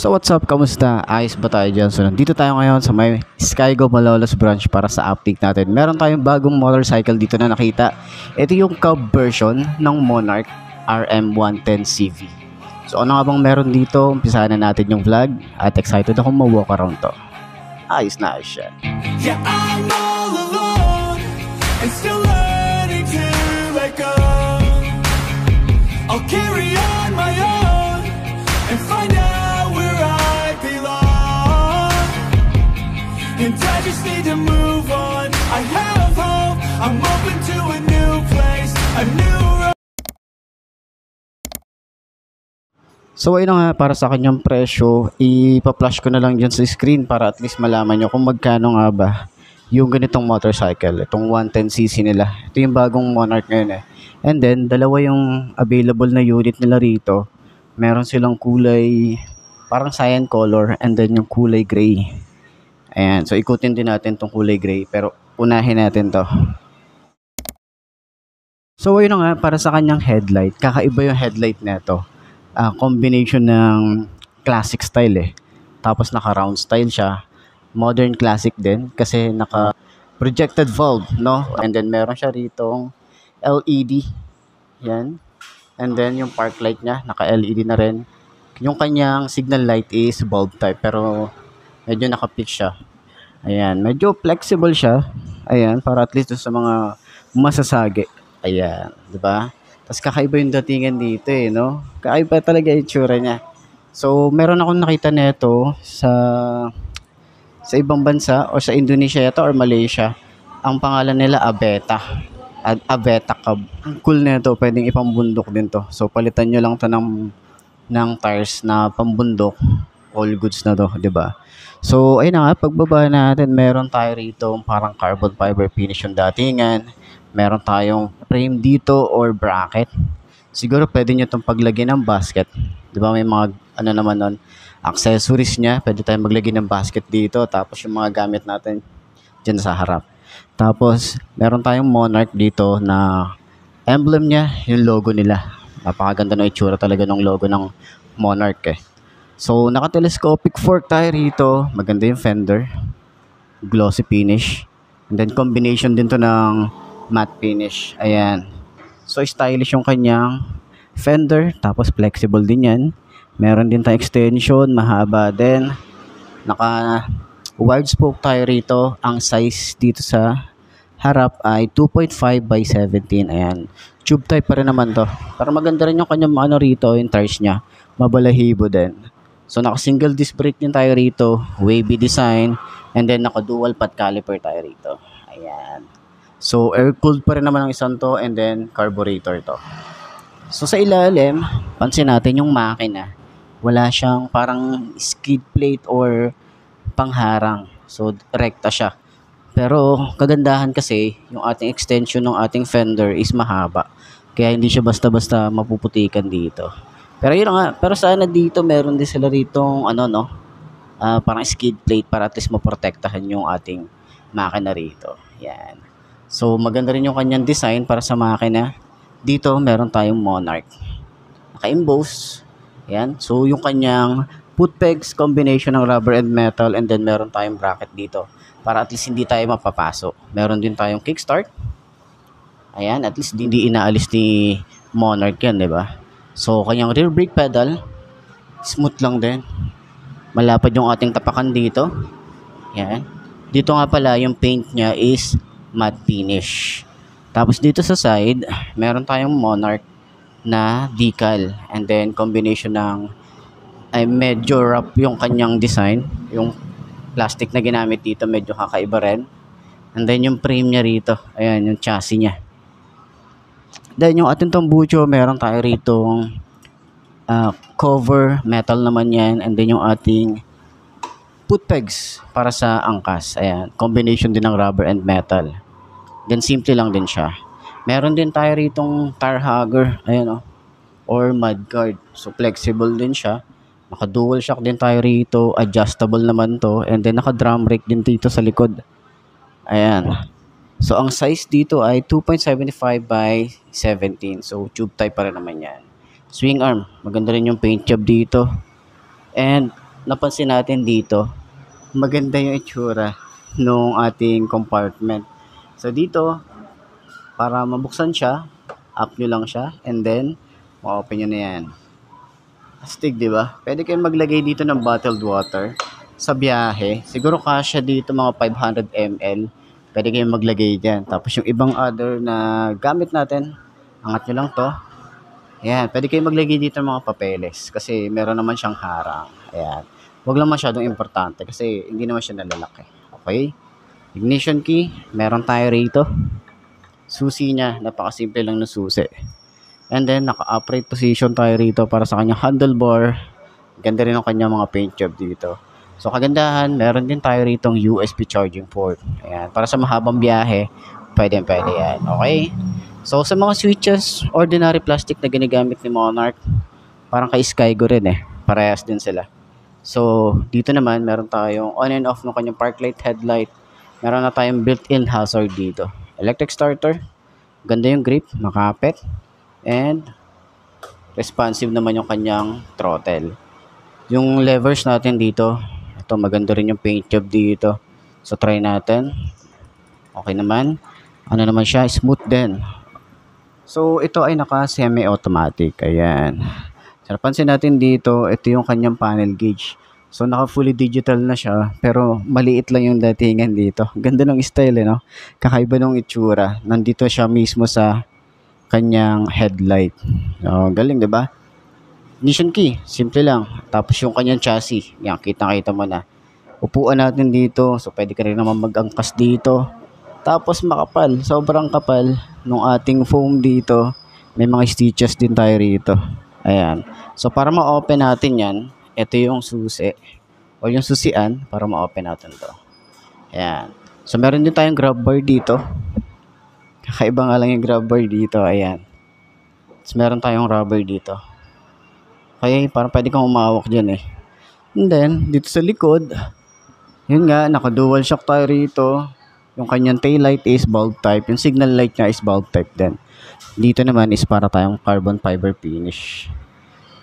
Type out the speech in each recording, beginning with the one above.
So what's up, kamusta? Ayos ba tayo dyan? So nandito tayo ngayon sa may Skygo Malolos branch para sa update natin. Meron tayong bagong motorcycle dito na nakita. Ito yung cub version ng Monarch RM110CV. So ano nga bang meron dito? Umpisahan na natin yung vlog at excited akong ma-walk around to. Ayos na ayos siya. Yeah, I'm all alone and still learning to let go. I'll carry on my own and find out where I belong. And I just need to move on. I have hope. I'm open to a new place, a new road. So ayun nga, para sa kanyang presyo, ipa-flash ko na lang dyan sa screen para at least malaman nyo kung magkano nga ba yung ganitong motorcycle, itong 110cc nila. Ito yung bagong Monarch ngayon eh. And then, dalawa yung available na unit nila rito. Meron silang kulay, parang cyan color, and then yung kulay gray. Ayan, so ikutin din natin tong kulay gray, pero unahin natin to. So ayun nga, para sa kanyang headlight, kakaiba yung headlight nito. Combination ng classic style eh. Tapos naka round style siya. Modern classic din kasi naka projected valve, no? And then meron siya ritong LED. Yan. And then yung park light niya naka LED na rin. Yung kanyang signal light is bulb type pero medyo naka-pitch siya. Ayan, medyo flexible siya. Ayan, para at least sa mga masasagi. Ayan, 'di ba? Tapos kakaiba yung datingan dito eh, no? Kakaiba talaga yung itsura niya. So, meron akong nakita nito sa ibang bansa o sa Indonesia yata or Malaysia. Ang pangalan nila Aveta. Aveta Cub. Ang cool nito, pwedeng ipambundok din to. So, palitan nyo lang to ng tires na pambundok. All goods na to, 'di ba? So, ayun na nga, pagbaba natin, meron tayo rito parang carbon fiber finish yung datingan. Meron tayong frame dito or bracket. Siguro pwede nyo itong paglagyan ng basket. Di ba may mga ano naman nun, accessories niya. Pwede tayong maglagay ng basket dito. Tapos yung mga gamit natin dyan sa harap. Tapos meron tayong Monarch dito na emblem niya, yung logo nila. Napakaganda ng itsura talaga ng logo ng Monarch eh. So naka-telescopic fork tayo rito. Maganda yung fender. Glossy finish. And then combination din to ng matte finish. Ayan. So, stylish yung kanyang fender. Tapos, flexible din yan. Meron din tayong extension. Mahaba din. Naka-wide spoke tayo rito. Ang size dito sa harap ay 2.5 by 17. Ayan. Tube type pa rin naman to. Pero maganda rin yung kanyang ano rito. Yung tires niya. Mabalahibo din. So, naka-single disc brake din tayo rito. Wavy design. And then, naka-dual pad caliper tayo rito. Ayan. So, air-cooled pa rin naman ang isang to and then carburetor to. So, sa ilalim, pansin natin yung makina. Wala siyang parang skid plate or pangharang. So, rekta siya. Pero, kagandahan kasi, yung ating extension ng ating fender is mahaba. Kaya hindi siya basta-basta mapuputikan dito. Pero yun nga, pero sana dito meron din sila ritong parang skid plate para at least maprotektahan yung ating makina rito. Yan. So, maganda rin yung kanyang design para sa makina. Dito, meron tayong Monarch. Naka-emboss. Ayan. So, yung kanyang foot pegs, combination ng rubber and metal. And then, meron tayong bracket dito. Para at least hindi tayo mapapaso. Meron din tayong kickstart. Ayan. At least hindi inaalis ni Monarch yan, di ba? So, kanyang rear brake pedal. Smooth lang din. Malapad yung ating tapakan dito. Ayan. Dito nga pala, yung paint niya is matte finish. Tapos dito sa side, meron tayong Monarch na decal. And then combination ng medyo rough yung kanyang design. Yung plastic na ginamit dito medyo kakaiba rin. And then yung frame niya rito, ayan yung chassis niya. Then yung ating tambucho, meron tayo rito cover, metal naman yan. And then yung ating foot pegs para sa angkas. Ayan, combination din ng rubber and metal. Then simple lang din siya. Meron din tayo ritong tire hugger, ayan or mudguard. So flexible din siya. Naka-dual shock din tayo rito, adjustable naman to, and then naka-drum brake din dito sa likod. Ayan. So ang size dito ay 2.75 by 17. So tube type pa rin naman yan. Swing arm, maganda rin yung paint job dito. And napansin natin dito, maganda yung itsura nung ating compartment. So dito, para mabuksan siya, up nyo lang siya, and then, ma-open nyo na yan. Astig, di ba? Pwede kayong maglagay dito ng bottled water sa biyahe. Siguro kasya dito mga 500 ml. Pwede kayong maglagay dyan. Tapos yung ibang other na gamit natin, angat nyo lang to. Ayan, pwede kayong maglagay dito ng mga papeles kasi meron naman siyang harang. Ayan. Huwag lang masyadong importante kasi hindi naman siya nalalaki. Okay? Ignition key, meron tayo rito. Susi niya, napakasimple lang ng susi. And then, naka-upright position tayo rito para sa kanyang handlebar. Ganda rin ang kanyang mga paint job dito. So, kagandahan, meron din tayo ritong USB charging port. Ayan, para sa mahabang biyahe, pwede yan. Okay? So, sa mga switches, ordinary plastic na ginagamit ni Monarch, parang kay Skygo rin eh. Parehas din sila. So, dito naman, meron tayong on and off ng kanyang park light, headlight. Meron na tayong built-in hazard dito. Electric starter. Ganda yung grip, makapit. And, responsive naman yung kanyang throttle. Yung levers natin dito, ito maganda rin yung paint job dito. So, try natin. Okay naman. Ano naman siya? Smooth din. So, ito ay naka semi-automatic. Ayan. So, napansin natin dito, ito yung kanyang panel gauge. So, naka fully digital na siya, pero maliit lang yung datingan dito. Ganda ng style, no? Kakaiba ng itsura. Nandito siya mismo sa kanyang headlight. Galing, di ba? Ignition key, simple lang. Tapos yung kanyang chassis, yan, kita-kita mo na. Upuan natin dito, so pwede ka rin naman mag-angkas dito. Tapos makapal, sobrang kapal nung ating foam dito. May mga stitches din tayo rito. Ayan. So para ma-open natin yan, ito yung susi o yung susian para ma-open natin to. Ayan. So meron din tayong grab bar dito. Kakaiba nga lang yung grab bar dito. Ayan. So meron tayong rubber dito. Okay, parang pwede kang umawak dyan eh. And then, dito sa likod, yun nga, naka-dual shock tayo rito. Yung kanyang taillight is bulb type. Yung signal light niya is bulb type din. Dito naman is para tayong carbon fiber finish.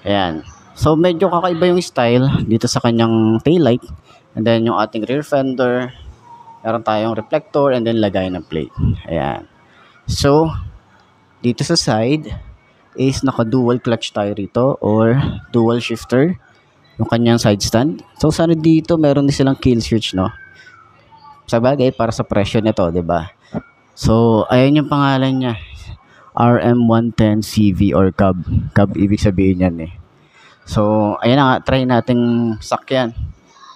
Ayan. So, medyo kakaiba yung style dito sa kanyang taillight. And then, yung ating rear fender. Meron tayong reflector and then lagay ng plate. Ayan. So, dito sa side is naka-dual clutch tayo rito or dual shifter. Yung kanyang side stand. So, sana dito meron din silang kill switch, no? Sa bagay, para sa presyo nito, di ba? So, ayan yung pangalan niya. RM110CV or cab. Cab, ibig sabihin yan eh. So, ayan na nga, try nating sakyan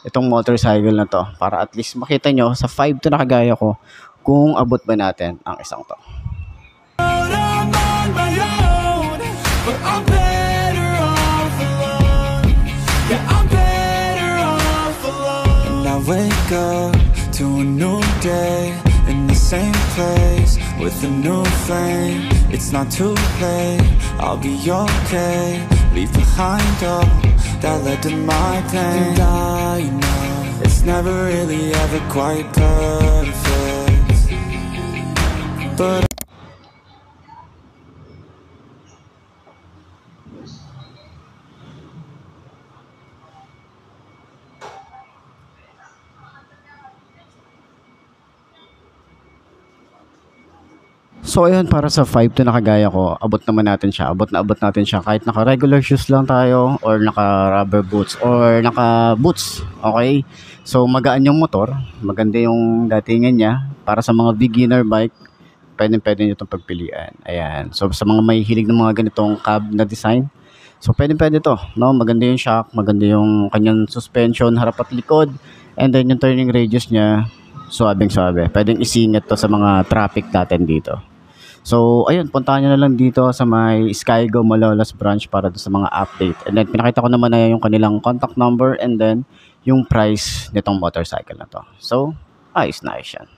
itong motorcycle na to para at least makita nyo sa 5 to na kagaya ko kung abot ba natin ang isang to. I'm on my own, but I'm better off alone. Yeah, I'm better off alone. And I wake up to a new day in the same place with a new flame. It's not too late, I'll be okay. Leave behind all that led to my pain. And I know it's never really ever quite perfect, but So ayun, para sa 5 to na kagaya ko, abot naman natin siya. Abot natin siya kahit naka regular shoes lang tayo or naka rubber boots or naka boots. Okay? So magaan yung motor, maganda yung datingan niya. Para sa mga beginner bike, pwede nyo itong pagpilian. Ayan. So sa mga may hilig ng mga ganitong cab na design, so pwede to, no? Maganda yung shock, maganda yung kanyang suspension, harap at likod, and then yung turning radius niya, suwabeng-suwabe. Pwedeng isingit to sa mga traffic natin dito. So, ayun, puntahan nyo na lang dito sa may Skygo Malolos branch para sa mga update. And then, pinakita ko naman na yung kanilang contact number and then yung price nitong motorcycle na to. So, ayos na ayos yan.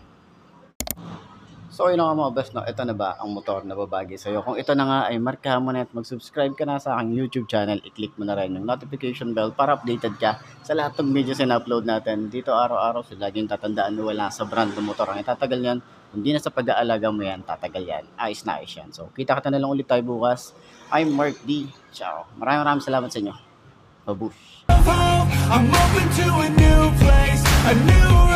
So, yun nga mga best, no? Ito na ba ang motor na babagi sa'yo? Kung ito na nga ay markahan mo na at mag-subscribe ka na sa aking YouTube channel, i-click mo na rin yung notification bell para updated ka sa lahat ng videos na upload natin. Dito araw-araw, so laging tatandaan na wala sa brand ng motor ang itatagal yan. Hindi na sa pag-aalaga mo yan, tatagal yan. Ayos na ayos yan. So, kita-kita na lang ulit tayo bukas. I'm Mark D. Ciao. Maraming salamat sa inyo. Babush. I'm open to a new place, a new